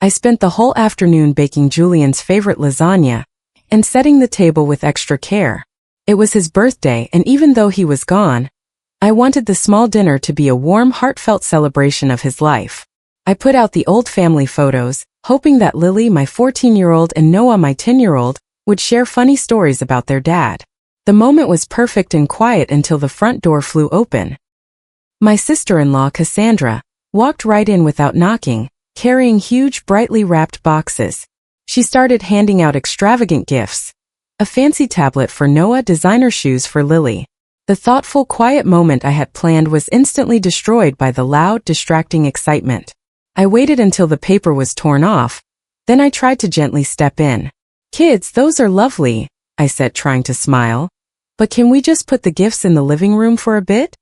I spent the whole afternoon baking Julian's favorite lasagna and setting the table with extra care. It was his birthday, and even though he was gone, I wanted the small dinner to be a warm, heartfelt celebration of his life. I put out the old family photos, hoping that Lily, my 14-year-old, and Noah, my 10-year-old, would share funny stories about their dad. The moment was perfect and quiet until the front door flew open. My sister-in-law, Cassandra, walked right in without knocking, carrying huge, brightly wrapped boxes. She started handing out extravagant gifts. A fancy tablet for Noah, designer shoes for Lily. The thoughtful, quiet moment I had planned was instantly destroyed by the loud, distracting excitement. I waited until the paper was torn off, then I tried to gently step in. "Kids, those are lovely," I said, trying to smile. "But can we just put the gifts in the living room for a bit?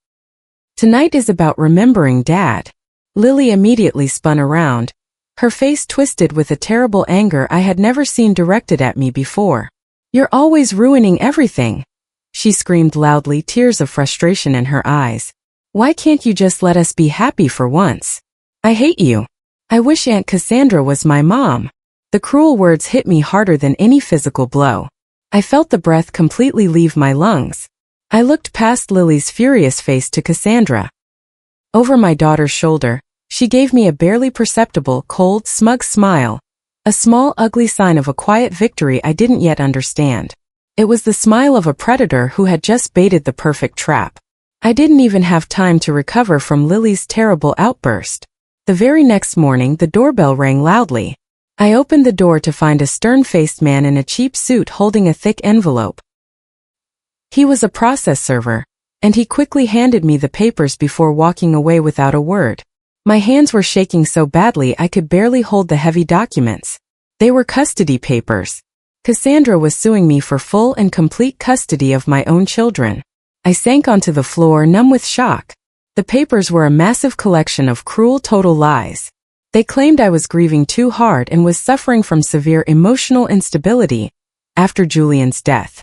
Tonight is about remembering Dad." Lily immediately spun around, her face twisted with a terrible anger I had never seen directed at me before. "You're always ruining everything," she screamed loudly, tears of frustration in her eyes. "Why can't you just let us be happy for once? I hate you. I wish Aunt Cassandra was my mom." The cruel words hit me harder than any physical blow. I felt the breath completely leave my lungs. I looked past Lily's furious face to Cassandra. Over my daughter's shoulder, she gave me a barely perceptible, cold, smug smile, a small, ugly sign of a quiet victory I didn't yet understand. It was the smile of a predator who had just baited the perfect trap. I didn't even have time to recover from Lily's terrible outburst. The very next morning, the doorbell rang loudly. I opened the door to find a stern-faced man in a cheap suit holding a thick envelope. He was a process server, and he quickly handed me the papers before walking away without a word. My hands were shaking so badly I could barely hold the heavy documents. They were custody papers. Cassandra was suing me for full and complete custody of my own children. I sank onto the floor, numb with shock. The papers were a massive collection of cruel, total lies. They claimed I was grieving too hard and was suffering from severe emotional instability after Julian's death.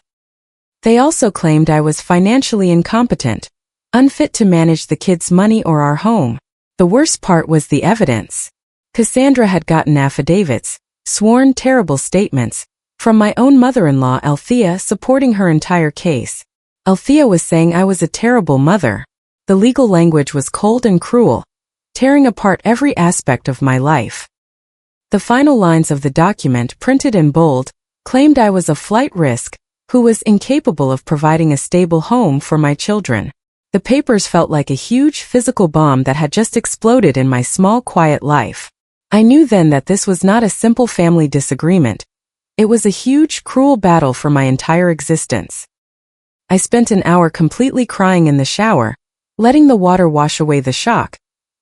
They also claimed I was financially incompetent, unfit to manage the kids' money or our home. The worst part was the evidence. Cassandra had gotten affidavits, sworn terrible statements, from my own mother-in-law Althea supporting her entire case. Althea was saying I was a terrible mother. The legal language was cold and cruel, tearing apart every aspect of my life. The final lines of the document, printed in bold, claimed I was a flight risk who was incapable of providing a stable home for my children. The papers felt like a huge physical bomb that had just exploded in my small, quiet life. I knew then that this was not a simple family disagreement. It was a huge, cruel battle for my entire existence. I spent an hour completely crying in the shower, letting the water wash away the shock,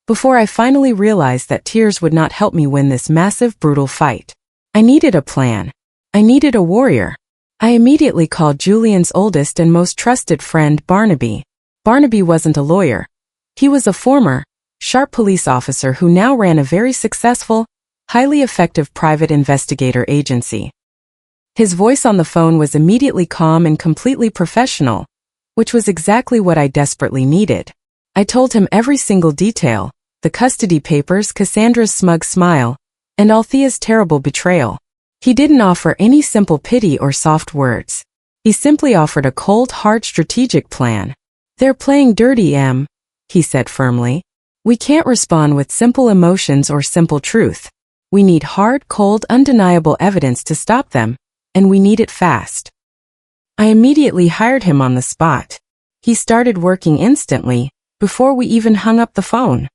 before I finally realized that tears would not help me win this massive, brutal fight. I needed a plan. I needed a warrior. I immediately called Julian's oldest and most trusted friend, Barnaby. Barnaby wasn't a lawyer. He was a former, sharp police officer who now ran a very successful, highly effective private investigator agency. His voice on the phone was immediately calm and completely professional, which was exactly what I desperately needed. I told him every single detail, the custody papers, Cassandra's smug smile, and Althea's terrible betrayal. He didn't offer any simple pity or soft words. He simply offered a cold, hard strategic plan. "They're playing dirty, Em," he said firmly. "We can't respond with simple emotions or simple truth. We need hard, cold, undeniable evidence to stop them, and we need it fast." I immediately hired him on the spot. He started working instantly, before we even hung up the phone.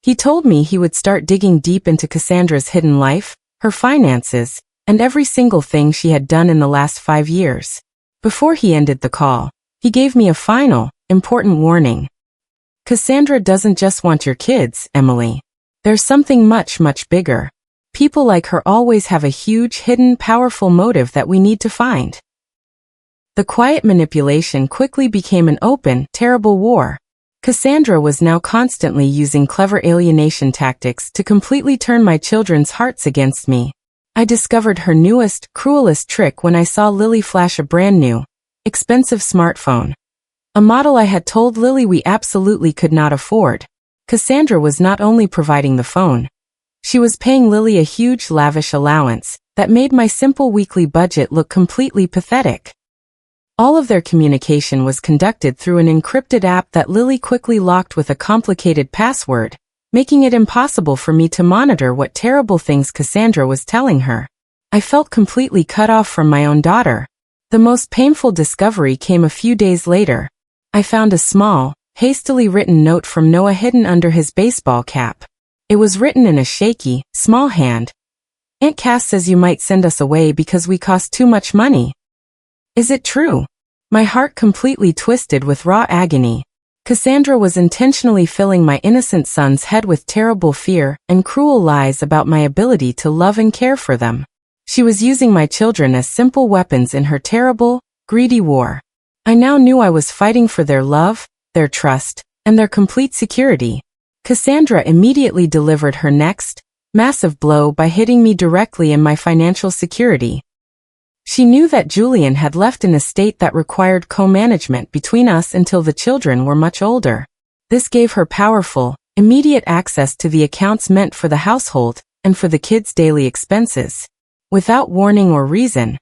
He told me he would start digging deep into Cassandra's hidden life, her finances, and every single thing she had done in the last 5 years. Before he ended the call, he gave me a final, important warning. "Cassandra doesn't just want your kids, Emily. There's something much, much bigger. People like her always have a huge, hidden, powerful motive that we need to find." The quiet manipulation quickly became an open, terrible war. Cassandra was now constantly using clever alienation tactics to completely turn my children's hearts against me. I discovered her newest, cruelest trick when I saw Lily flash a brand new, expensive smartphone. A model I had told Lily we absolutely could not afford. Cassandra was not only providing the phone, She was paying Lily a huge lavish allowance that made my simple weekly budget look completely pathetic. All of their communication was conducted through an encrypted app that Lily quickly locked with a complicated password, making it impossible for me to monitor what terrible things Cassandra was telling her. I felt completely cut off from my own daughter. The most painful discovery came a few days later. I found a small, hastily written note from Noah hidden under his baseball cap. It was written in a shaky, small hand. "Aunt Cass says you might send us away because we cost too much money. Is it true?" My heart completely twisted with raw agony. Cassandra was intentionally filling my innocent son's head with terrible fear and cruel lies about my ability to love and care for them. She was using my children as simple weapons in her terrible, greedy war. I now knew I was fighting for their love, their trust, and their complete security. Cassandra immediately delivered her next, massive blow by hitting me directly in my financial security. She knew that Julian had left an estate that required co-management between us until the children were much older. This gave her powerful, immediate access to the accounts meant for the household and for the kids' daily expenses. Without warning or reason,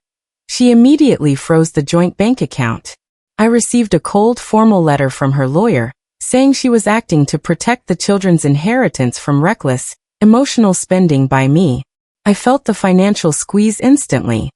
she immediately froze the joint bank account. I received a cold, formal letter from her lawyer, saying she was acting to protect the children's inheritance from reckless, emotional spending by me. I felt the financial squeeze instantly.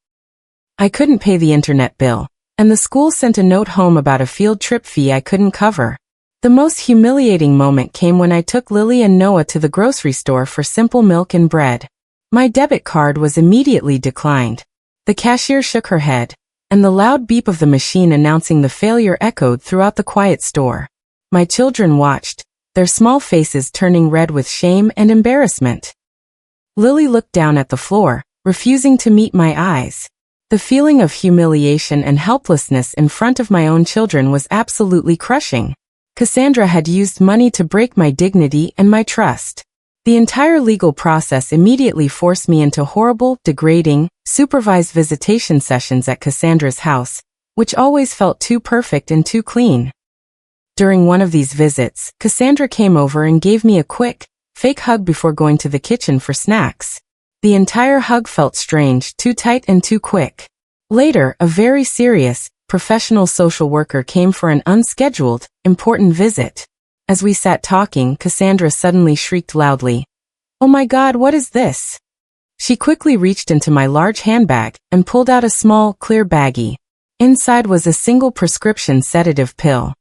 I couldn't pay the internet bill, and the school sent a note home about a field trip fee I couldn't cover. The most humiliating moment came when I took Lily and Noah to the grocery store for simple milk and bread. My debit card was immediately declined. The cashier shook her head, and the loud beep of the machine announcing the failure echoed throughout the quiet store. My children watched, their small faces turning red with shame and embarrassment. Lily looked down at the floor, refusing to meet my eyes. The feeling of humiliation and helplessness in front of my own children was absolutely crushing. Cassandra had used money to break my dignity and my trust. The entire legal process immediately forced me into horrible, degrading, supervised visitation sessions at Cassandra's house, which always felt too perfect and too clean. During one of these visits, Cassandra came over and gave me a quick, fake hug before going to the kitchen for snacks. The entire hug felt strange, too tight and too quick. Later, a very serious, professional social worker came for an unscheduled, important visit. As we sat talking, Cassandra suddenly shrieked loudly, "Oh my God, what is this?" She quickly reached into my large handbag and pulled out a small, clear baggie. Inside was a single prescription sedative pill.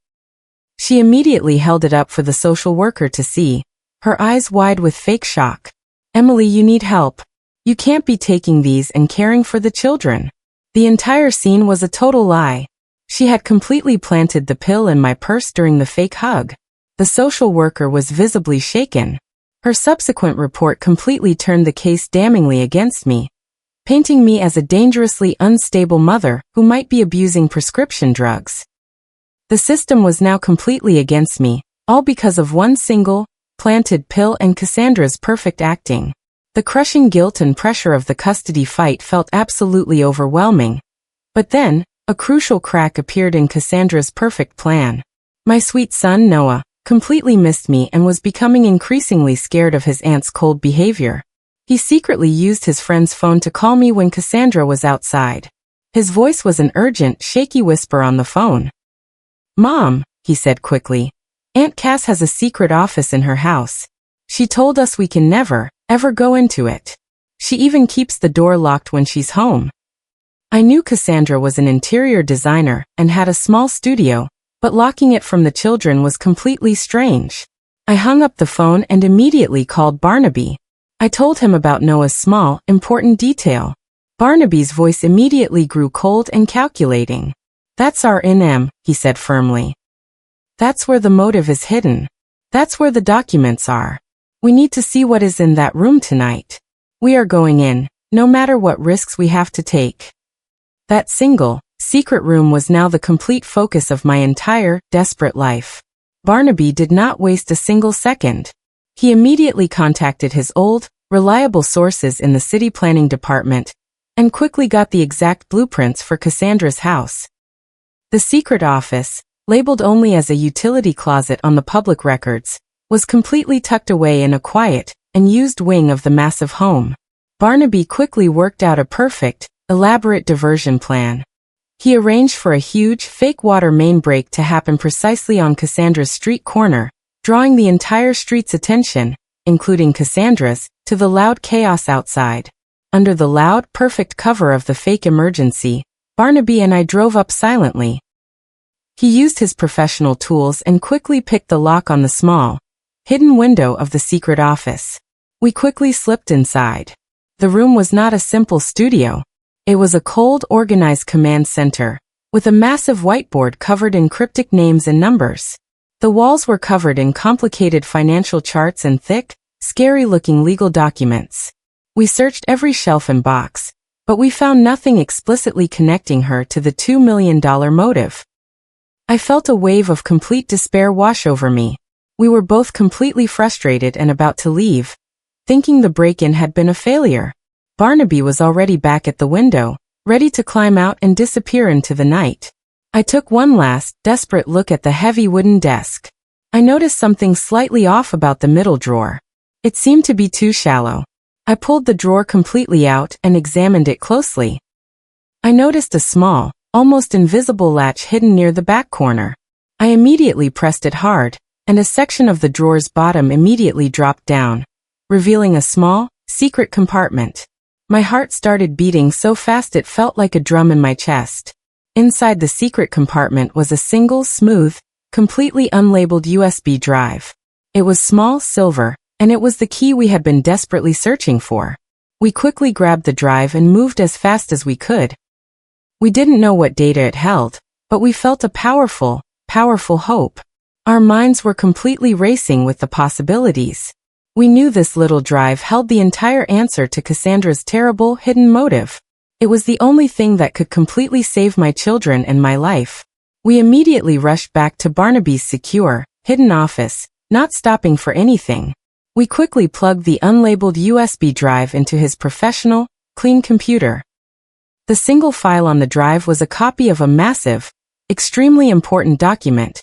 She immediately held it up for the social worker to see, her eyes wide with fake shock. "Emily, you need help. You can't be taking these and caring for the children." The entire scene was a total lie. She had completely planted the pill in my purse during the fake hug. The social worker was visibly shaken. Her subsequent report completely turned the case damningly against me, painting me as a dangerously unstable mother who might be abusing prescription drugs. The system was now completely against me, all because of one single, planted pill and Cassandra's perfect acting. The crushing guilt and pressure of the custody fight felt absolutely overwhelming. But then, a crucial crack appeared in Cassandra's perfect plan. My sweet son Noah completely missed me and was becoming increasingly scared of his aunt's cold behavior. He secretly used his friend's phone to call me when Cassandra was outside. His voice was an urgent, shaky whisper on the phone. "Mom," he said quickly, "Aunt Cass has a secret office in her house. She told us we can never, ever go into it. She even keeps the door locked when she's home." I knew Cassandra was an interior designer and had a small studio, but locking it from the children was completely strange. I hung up the phone and immediately called Barnaby. I told him about Noah's small, important detail. Barnaby's voice immediately grew cold and calculating. "That's our NM," he said firmly. "That's where the motive is hidden. That's where the documents are. We need to see what is in that room tonight. We are going in, no matter what risks we have to take." That single, secret room was now the complete focus of my entire, desperate life. Barnaby did not waste a single second. He immediately contacted his old, reliable sources in the city planning department and quickly got the exact blueprints for Cassandra's house. The secret office, labeled only as a utility closet on the public records, was completely tucked away in a quiet, and used wing of the massive home. Barnaby quickly worked out a perfect, elaborate diversion plan. He arranged for a huge, fake water main break to happen precisely on Cassandra's street corner, drawing the entire street's attention, including Cassandra's, to the loud chaos outside. Under the loud, perfect cover of the fake emergency, Barnaby and I drove up silently. He used his professional tools and quickly picked the lock on the small, hidden window of the secret office. We quickly slipped inside. The room was not a simple studio. It was a cold, organized command center, with a massive whiteboard covered in cryptic names and numbers. The walls were covered in complicated financial charts and thick, scary-looking legal documents. We searched every shelf and box, but we found nothing explicitly connecting her to the $2 million motive. I felt a wave of complete despair wash over me. We were both completely frustrated and about to leave, thinking the break-in had been a failure. Barnaby was already back at the window, ready to climb out and disappear into the night. I took one last, desperate look at the heavy wooden desk. I noticed something slightly off about the middle drawer. It seemed to be too shallow. I pulled the drawer completely out and examined it closely. I noticed a small, almost invisible latch hidden near the back corner. I immediately pressed it hard, and a section of the drawer's bottom immediately dropped down, revealing a small, secret compartment. My heart started beating so fast it felt like a drum in my chest. Inside the secret compartment was a single, smooth, completely unlabeled USB drive. It was small, silver, and it was the key we had been desperately searching for. We quickly grabbed the drive and moved as fast as we could. We didn't know what data it held, but we felt a powerful, powerful hope. Our minds were completely racing with the possibilities. We knew this little drive held the entire answer to Cassandra's terrible, hidden motive. It was the only thing that could completely save my children and my life. We immediately rushed back to Barnaby's secure, hidden office, not stopping for anything. We quickly plugged the unlabeled USB drive into his professional, clean computer. The single file on the drive was a copy of a massive, extremely important document.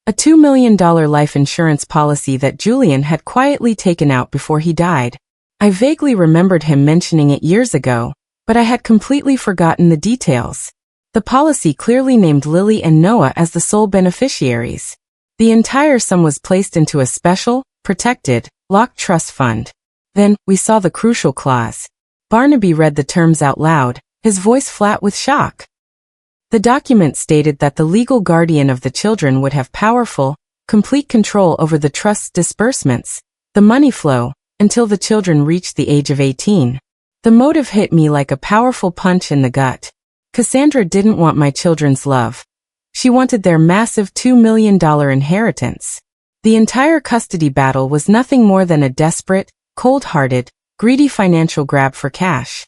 A $2 million life insurance policy that Julian had quietly taken out before he died. I vaguely remembered him mentioning it years ago, but I had completely forgotten the details. The policy clearly named Lily and Noah as the sole beneficiaries. The entire sum was placed into a special, protected, locked trust fund. Then, we saw the crucial clause. Barnaby read the terms out loud, his voice flat with shock. The document stated that the legal guardian of the children would have powerful, complete control over the trust's disbursements, the money flow, until the children reached the age of 18. The motive hit me like a powerful punch in the gut. Cassandra didn't want my children's love. She wanted their massive $2 million inheritance. The entire custody battle was nothing more than a desperate, cold-hearted, greedy financial grab for cash.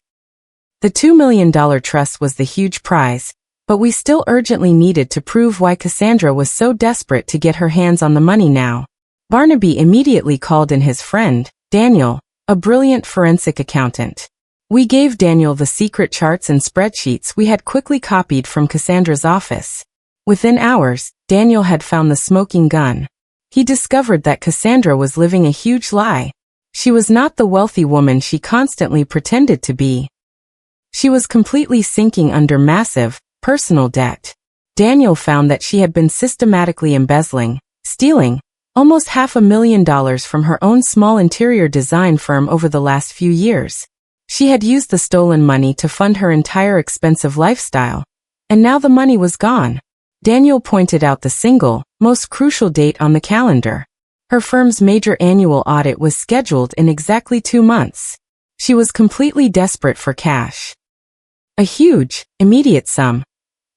The $2 million trust was the huge prize, but we still urgently needed to prove why Cassandra was so desperate to get her hands on the money now. Barnaby immediately called in his friend, Daniel, a brilliant forensic accountant. We gave Daniel the secret charts and spreadsheets we had quickly copied from Cassandra's office. Within hours, Daniel had found the smoking gun. He discovered that Cassandra was living a huge lie. She was not the wealthy woman she constantly pretended to be. She was completely sinking under massive, personal debt. Daniel found that she had been systematically embezzling, stealing, almost $500,000 from her own small interior design firm over the last few years. She had used the stolen money to fund her entire expensive lifestyle, and now the money was gone. Daniel pointed out the single, most crucial date on the calendar. Her firm's major annual audit was scheduled in exactly 2 months. She was completely desperate for cash. A huge, immediate sum.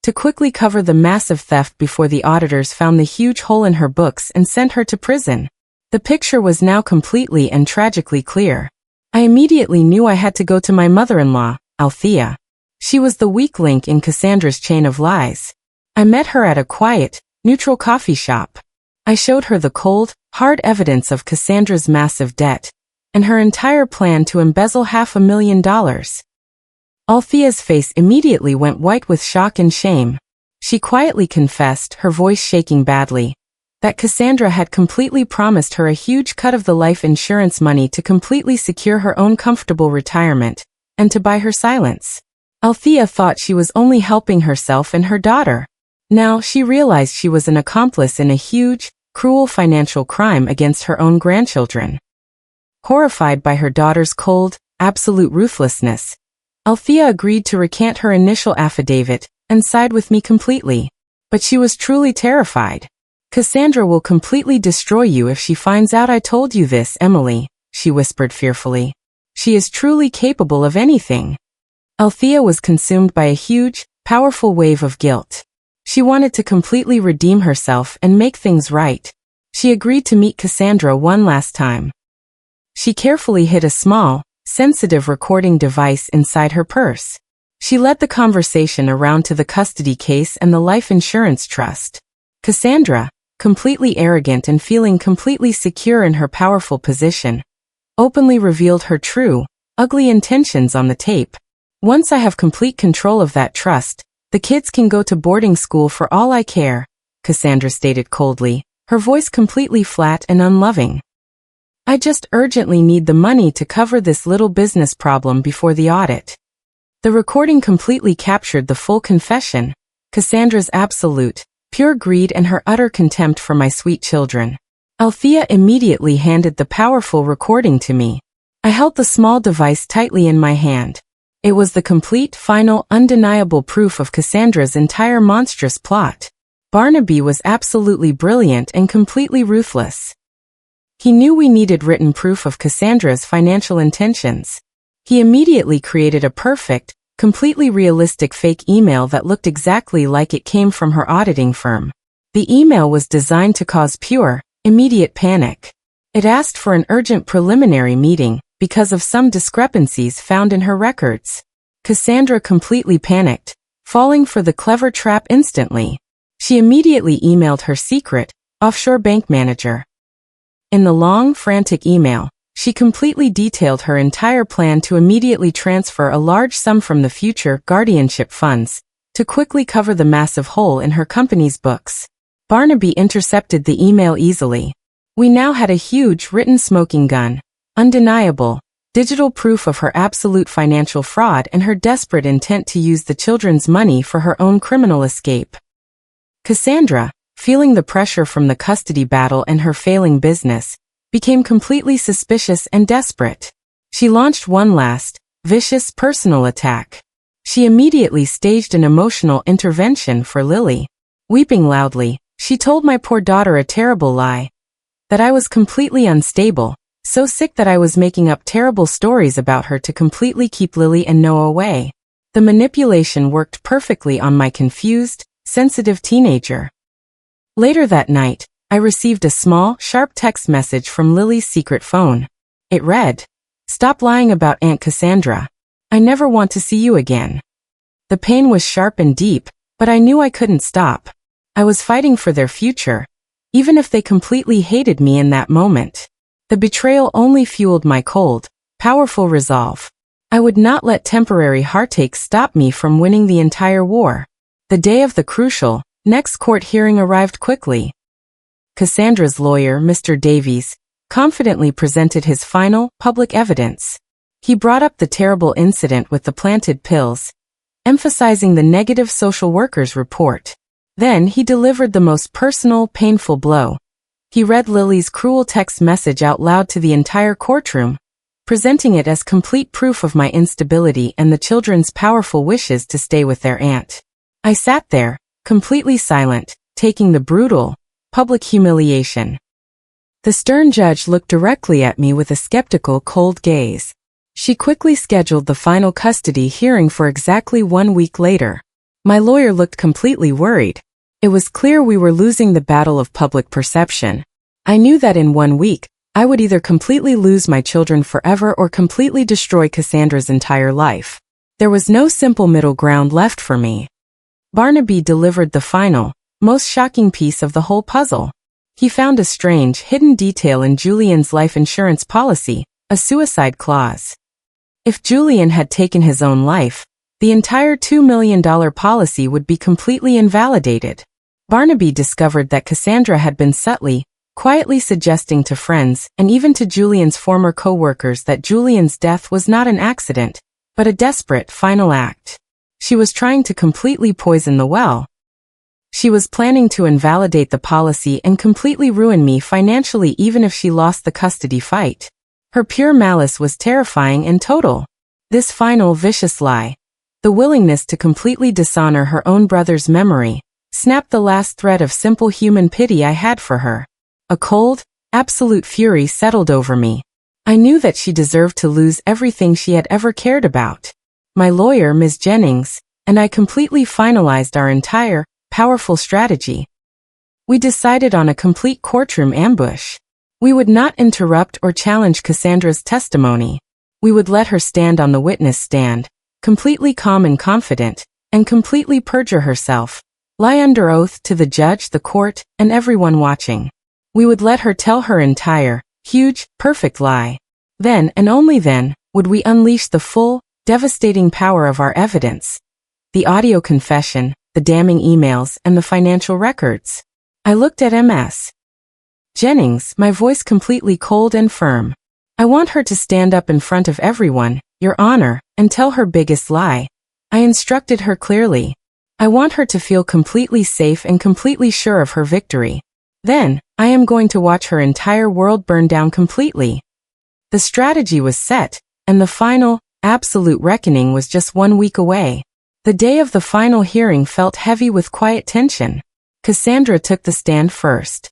To quickly cover the massive theft before the auditors found the huge hole in her books and sent her to prison. The picture was now completely and tragically clear. I immediately knew I had to go to my mother-in-law, Althea. She was the weak link in Cassandra's chain of lies. I met her at a quiet, neutral coffee shop. I showed her the cold, hard evidence of Cassandra's massive debt, and her entire plan to embezzle $500,000. Althea's face immediately went white with shock and shame. She quietly confessed, her voice shaking badly. that Cassandra had completely promised her a huge cut of the life insurance money to completely secure her own comfortable retirement, and to buy her silence. Althea thought she was only helping herself and her daughter. Now she realized she was an accomplice in a huge, cruel financial crime against her own grandchildren. Horrified by her daughter's cold, absolute ruthlessness, Althea agreed to recant her initial affidavit and side with me completely. But she was truly terrified. "Cassandra will completely destroy you if she finds out I told you this, Emily," she whispered fearfully. "She is truly capable of anything." Althea was consumed by a huge, powerful wave of guilt. She wanted to completely redeem herself and make things right. She agreed to meet Cassandra one last time. She carefully hid a small, sensitive recording device inside her purse. She led the conversation around to the custody case and the life insurance trust. Cassandra, completely arrogant and feeling completely secure in her powerful position, openly revealed her true, ugly intentions on the tape. "Once I have complete control of that trust, the kids can go to boarding school for all I care," Cassandra stated coldly, her voice completely flat and unloving. "I just urgently need the money to cover this little business problem before the audit." The recording completely captured the full confession, Cassandra's absolute, pure greed and her utter contempt for my sweet children. Althea immediately handed the powerful recording to me. I held the small device tightly in my hand. It was the complete, final, undeniable proof of Cassandra's entire monstrous plot. Barnaby was absolutely brilliant and completely ruthless. He knew we needed written proof of Cassandra's financial intentions. He immediately created a perfect, completely realistic fake email that looked exactly like it came from her auditing firm. The email was designed to cause pure, immediate panic. It asked for an urgent preliminary meeting because of some discrepancies found in her records. Cassandra completely panicked, falling for the clever trap instantly. She immediately emailed her secret, offshore bank manager. In the long, frantic email, she completely detailed her entire plan to immediately transfer a large sum from the future guardianship funds to quickly cover the massive hole in her company's books. Barnaby intercepted the email easily. We now had a huge written smoking gun, undeniable, digital proof of her absolute financial fraud and her desperate intent to use the children's money for her own criminal escape. Cassandra, feeling the pressure from the custody battle and her failing business, became completely suspicious and desperate. She launched one last, vicious personal attack. She immediately staged an emotional intervention for Lily. Weeping loudly, she told my poor daughter a terrible lie. That I was completely unstable, so sick that I was making up terrible stories about her to completely keep Lily and Noah away. The manipulation worked perfectly on my confused, sensitive teenager. Later that night, I received a small, sharp text message from Lily's secret phone. It read, "Stop lying about Aunt Cassandra. I never want to see you again." The pain was sharp and deep, but I knew I couldn't stop. I was fighting for their future, even if they completely hated me in that moment. The betrayal only fueled my cold, powerful resolve. I would not let temporary heartache stop me from winning the entire war. The day of the crucial, next court hearing arrived quickly. Cassandra's lawyer, Mr. Davies, confidently presented his final, public evidence. He brought up the terrible incident with the planted pills, emphasizing the negative social worker's report. Then he delivered the most personal, painful blow. He read Lily's cruel text message out loud to the entire courtroom, presenting it as complete proof of my instability and the children's powerful wishes to stay with their aunt. I sat there, completely silent, taking the brutal, public humiliation. The stern judge looked directly at me with a skeptical, cold gaze. She quickly scheduled the final custody hearing for exactly 1 week later. My lawyer looked completely worried. It was clear we were losing the battle of public perception. I knew that in 1 week, I would either completely lose my children forever or completely destroy Cassandra's entire life. There was no simple middle ground left for me. Barnaby delivered the final, most shocking piece of the whole puzzle. He found a strange, hidden detail in Julian's life insurance policy, a suicide clause. If Julian had taken his own life, the entire $2 million policy would be completely invalidated. Barnaby discovered that Cassandra had been subtly, quietly suggesting to friends and even to Julian's former co-workers that Julian's death was not an accident, but a desperate final act. She was trying to completely poison the well. She was planning to invalidate the policy and completely ruin me financially even if she lost the custody fight. Her pure malice was terrifying and total. This final vicious lie, the willingness to completely dishonor her own brother's memory, snapped the last thread of simple human pity I had for her. A cold, absolute fury settled over me. I knew that she deserved to lose everything she had ever cared about. My lawyer, Ms. Jennings, and I completely finalized our entire, powerful strategy. We decided on a complete courtroom ambush. We would not interrupt or challenge Cassandra's testimony. We would let her stand on the witness stand, completely calm and confident, and completely perjure herself, lie under oath to the judge, the court, and everyone watching. We would let her tell her entire, huge, perfect lie. Then, and only then, would we unleash the full, devastating power of our evidence. The audio confession, the damning emails, and the financial records. I looked at Ms. Jennings, my voice completely cold and firm. I want her to stand up in front of everyone, Your Honor, and tell her biggest lie. I instructed her clearly. I want her to feel completely safe and completely sure of her victory. Then, I am going to watch her entire world burn down completely. The strategy was set, and the final, absolute reckoning was just 1 week away. The day of the final hearing felt heavy with quiet tension. Cassandra took the stand first.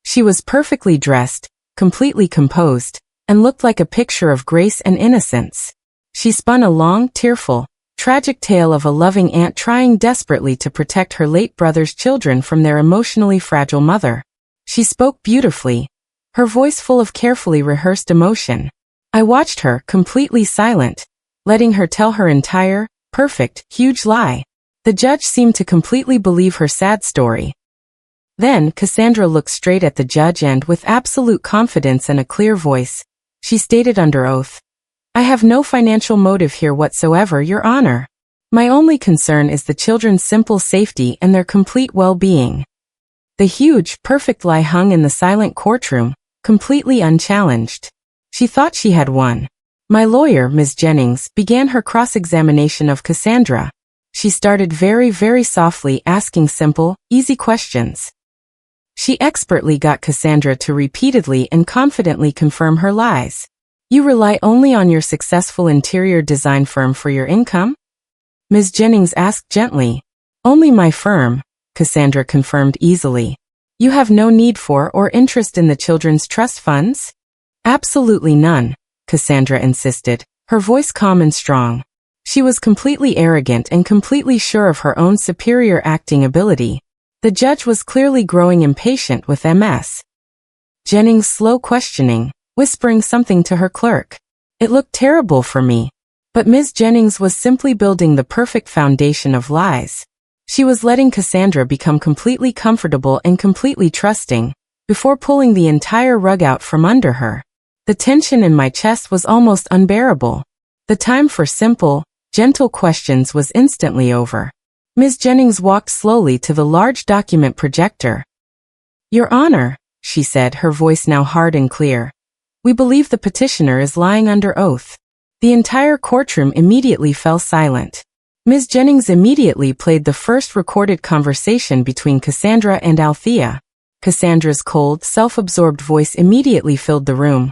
She was perfectly dressed, completely composed, and looked like a picture of grace and innocence. She spun a long, tearful, tragic tale of a loving aunt trying desperately to protect her late brother's children from their emotionally fragile mother. She spoke beautifully, her voice full of carefully rehearsed emotion. I watched her, completely silent, letting her tell her entire, perfect, huge lie. The judge seemed to completely believe her sad story. Then Cassandra looked straight at the judge and, with absolute confidence and a clear voice, she stated under oath, "I have no financial motive here whatsoever, Your Honor. My only concern is the children's simple safety and their complete well-being." The huge, perfect lie hung in the silent courtroom, completely unchallenged. She thought she had won. My lawyer, Ms. Jennings, began her cross-examination of Cassandra. She started very, very softly, asking simple, easy questions. She expertly got Cassandra to repeatedly and confidently confirm her lies. "You rely only on your successful interior design firm for your income?" Ms. Jennings asked gently. "Only my firm," Cassandra confirmed easily. "You have no need for or interest in the children's trust funds?" "Absolutely none," Cassandra insisted, her voice calm and strong. She was completely arrogant and completely sure of her own superior acting ability. The judge was clearly growing impatient with Ms. Jennings' slow questioning, whispering something to her clerk. It looked terrible for me. But Ms. Jennings was simply building the perfect foundation of lies. She was letting Cassandra become completely comfortable and completely trusting, before pulling the entire rug out from under her. The tension in my chest was almost unbearable. The time for simple, gentle questions was instantly over. Ms. Jennings walked slowly to the large document projector. "Your Honor," she said, her voice now hard and clear, "we believe the petitioner is lying under oath." The entire courtroom immediately fell silent. Ms. Jennings immediately played the first recorded conversation between Cassandra and Althea. Cassandra's cold, self-absorbed voice immediately filled the room.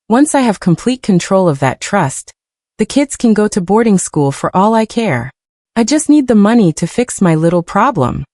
"Once I have complete control of that trust, the kids can go to boarding school for all I care. I just need the money to fix my little problem."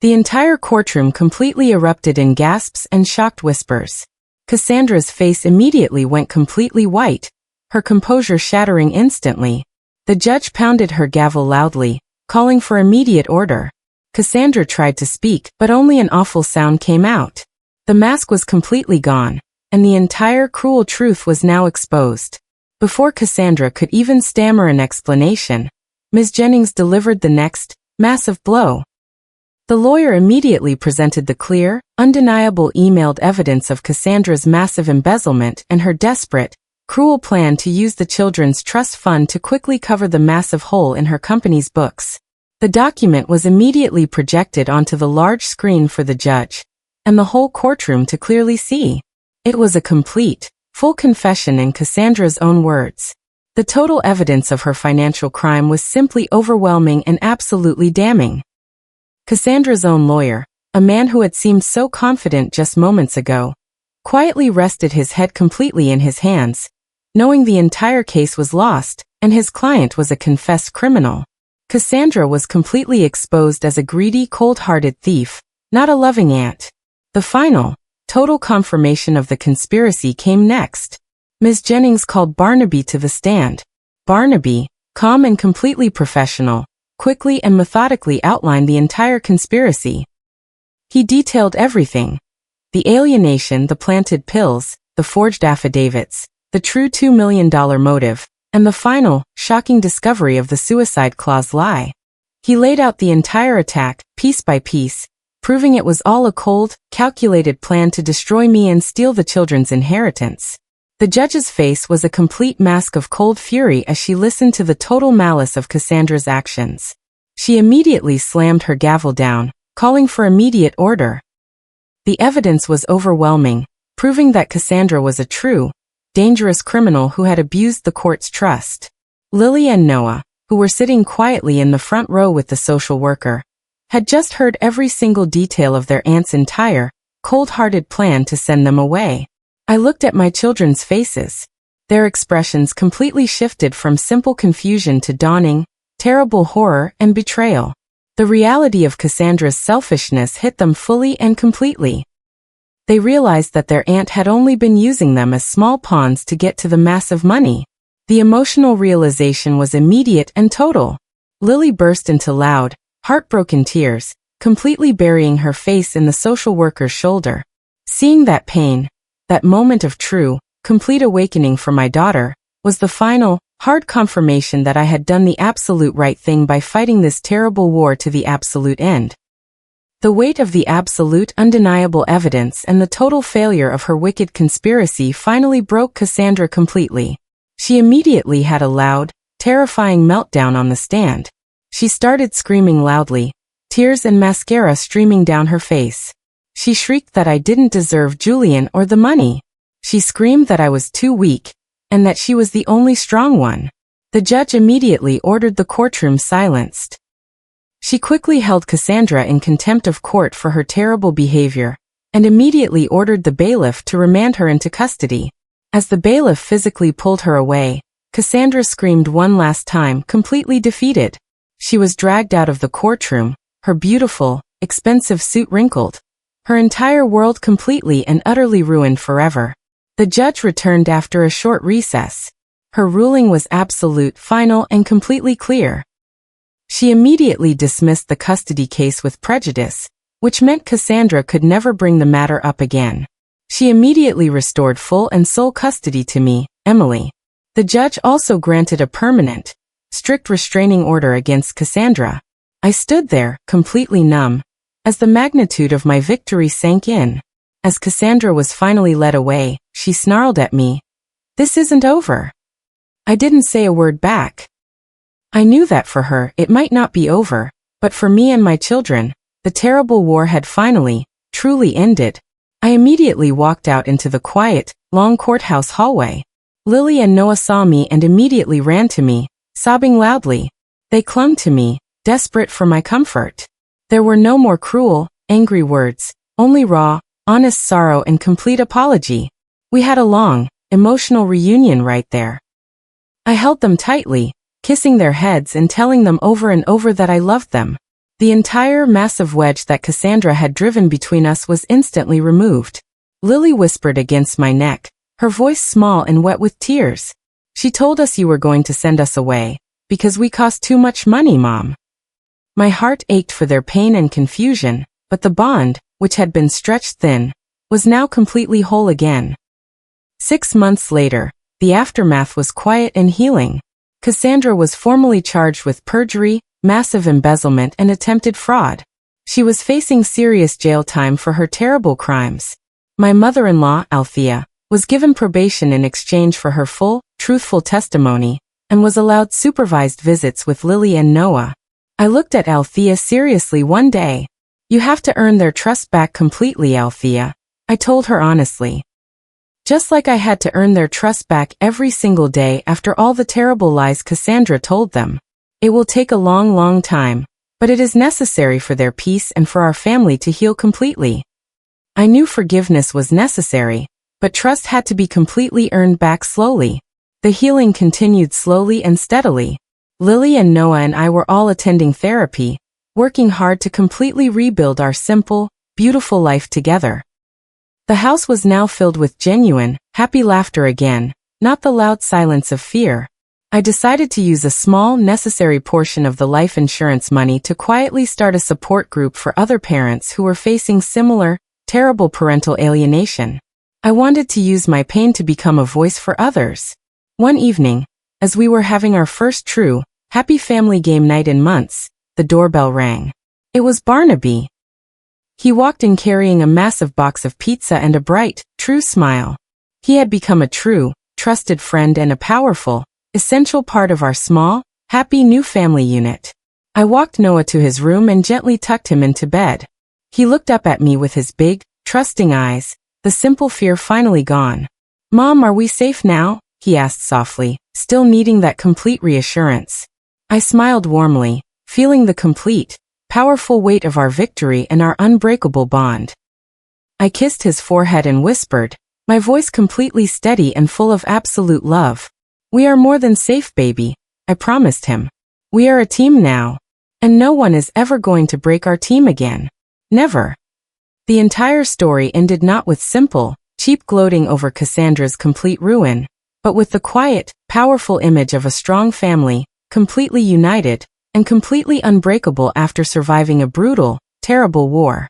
The entire courtroom completely erupted in gasps and shocked whispers. Cassandra's face immediately went completely white, her composure shattering instantly. The judge pounded her gavel loudly, calling for immediate order. Cassandra tried to speak, but only an awful sound came out. The mask was completely gone, and the entire cruel truth was now exposed. Before Cassandra could even stammer an explanation, Ms. Jennings delivered the next, massive blow. The lawyer immediately presented the clear, undeniable emailed evidence of Cassandra's massive embezzlement and her desperate, cruel plan to use the children's trust fund to quickly cover the massive hole in her company's books. The document was immediately projected onto the large screen for the judge and the whole courtroom to clearly see. It was a complete, full confession in Cassandra's own words. The total evidence of her financial crime was simply overwhelming and absolutely damning. Cassandra's own lawyer, a man who had seemed so confident just moments ago, quietly rested his head completely in his hands, knowing the entire case was lost and his client was a confessed criminal. Cassandra was completely exposed as a greedy, cold-hearted thief, not a loving aunt. The final, total confirmation of the conspiracy came next. Ms. Jennings called Barnaby to the stand. Barnaby, calm and completely professional, quickly and methodically outlined the entire conspiracy. He detailed everything: the alienation, the planted pills, the forged affidavits, the true $2 million motive, and the final, shocking discovery of the suicide clause lie. He laid out the entire attack, piece by piece, proving it was all a cold, calculated plan to destroy me and steal the children's inheritance. The judge's face was a complete mask of cold fury as she listened to the total malice of Cassandra's actions. She immediately slammed her gavel down, calling for immediate order. The evidence was overwhelming, proving that Cassandra was a true, dangerous criminal who had abused the court's trust. Lily and Noah, who were sitting quietly in the front row with the social worker, had just heard every single detail of their aunt's entire, cold-hearted plan to send them away. I looked at my children's faces. Their expressions completely shifted from simple confusion to dawning, terrible horror and betrayal. The reality of Cassandra's selfishness hit them fully and completely. They realized that their aunt had only been using them as small pawns to get to the massive money. The emotional realization was immediate and total. Lily burst into loud, heartbroken tears, completely burying her face in the social worker's shoulder. Seeing that pain, that moment of true, complete awakening for my daughter, was the final, hard confirmation that I had done the absolute right thing by fighting this terrible war to the absolute end. The weight of the absolute, undeniable evidence and the total failure of her wicked conspiracy finally broke Cassandra completely. She immediately had a loud, terrifying meltdown on the stand. She started screaming loudly, tears and mascara streaming down her face. She shrieked that I didn't deserve Julian or the money. She screamed that I was too weak, and that she was the only strong one. The judge immediately ordered the courtroom silenced. She quickly held Cassandra in contempt of court for her terrible behavior, and immediately ordered the bailiff to remand her into custody. As the bailiff physically pulled her away, Cassandra screamed one last time, completely defeated. She was dragged out of the courtroom, her beautiful, expensive suit wrinkled, her entire world completely and utterly ruined forever. The judge returned after a short recess. Her ruling was absolute, final, and completely clear. She immediately dismissed the custody case with prejudice, which meant Cassandra could never bring the matter up again. She immediately restored full and sole custody to me, Emily. The judge also granted a permanent, strict restraining order against Cassandra. I stood there, completely numb, as the magnitude of my victory sank in. As Cassandra was finally led away, she snarled at me, "This isn't over." I didn't say a word back. I knew that for her, it might not be over, but for me and my children, the terrible war had finally, truly ended. I immediately walked out into the quiet, long courthouse hallway. Lily and Noah saw me and immediately ran to me, sobbing loudly. They clung to me, desperate for my comfort. There were no more cruel, angry words, only raw, honest sorrow and complete apology. We had a long, emotional reunion right there. I held them tightly, kissing their heads and telling them over and over that I loved them. The entire massive wedge that Cassandra had driven between us was instantly removed. Lily whispered against my neck, her voice small and wet with tears. "She told us you were going to send us away, because we cost too much money, Mom." My heart ached for their pain and confusion, but the bond, which had been stretched thin, was now completely whole again. 6 months later, the aftermath was quiet and healing. Cassandra was formally charged with perjury, massive embezzlement and attempted fraud. She was facing serious jail time for her terrible crimes. My mother-in-law, Althea, was given probation in exchange for her full, truthful testimony, and was allowed supervised visits with Lily and Noah. I looked at Althea seriously one day. You have to earn their trust back completely, Althea, I told her honestly. Just like I had to earn their trust back every single day after all the terrible lies Cassandra told them. It will take a long, long time, but it is necessary for their peace and for our family to heal completely. I knew forgiveness was necessary, but trust had to be completely earned back slowly. The healing continued slowly and steadily. Lily and Noah and I were all attending therapy, working hard to completely rebuild our simple, beautiful life together. The house was now filled with genuine, happy laughter again, not the loud silence of fear. I decided to use a small, necessary portion of the life insurance money to quietly start a support group for other parents who were facing similar, terrible parental alienation. I wanted to use my pain to become a voice for others. One evening, as we were having our first true, happy family game night in months, the doorbell rang. It was Barnaby. He walked in carrying a massive box of pizza and a bright, true smile. He had become a true, trusted friend and a powerful, essential part of our small, happy new family unit. I walked Noah to his room and gently tucked him into bed. He looked up at me with his big, trusting eyes, the simple fear finally gone. "Mom, are we safe now?" he asked softly, still needing that complete reassurance. I smiled warmly, feeling the complete, powerful weight of our victory and our unbreakable bond. I kissed his forehead and whispered, my voice completely steady and full of absolute love. "We are more than safe, baby," I promised him. "We are a team now. And no one is ever going to break our team again. Never." The entire story ended not with simple, cheap gloating over Cassandra's complete ruin, but with the quiet, powerful image of a strong family, completely united, and completely unbreakable after surviving a brutal, terrible war.